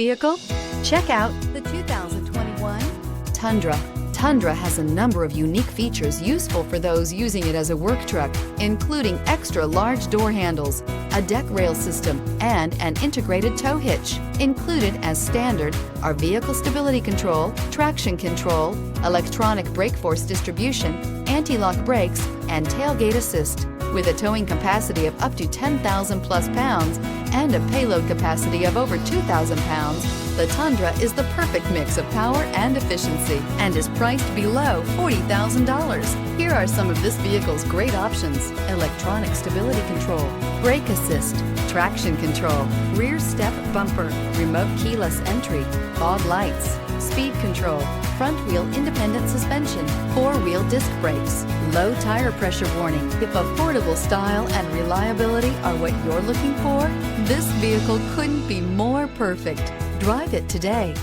vehicle? Check out the 2021 Tundra. Tundra has a number of unique features useful for those using it as a work truck, including extra large door handles, a deck rail system, and an integrated tow hitch. Included as standard are vehicle stability control, traction control, electronic brake force distribution, anti-lock brakes, and tailgate assist. With a towing capacity of up to 10,000 plus pounds and a payload capacity of over 2,000 pounds, the Tundra is the perfect mix of power and efficiency and is priced below $40,000. Here are some of this vehicle's great options: electronic stability control, brake assist, traction control, rear step bumper, remote keyless entry, fog lights, speed control, front wheel independent suspension, four-wheel disc brakes, low tire pressure warning. If affordable style and reliability are what you're looking for, this vehicle couldn't be more perfect. Drive it today.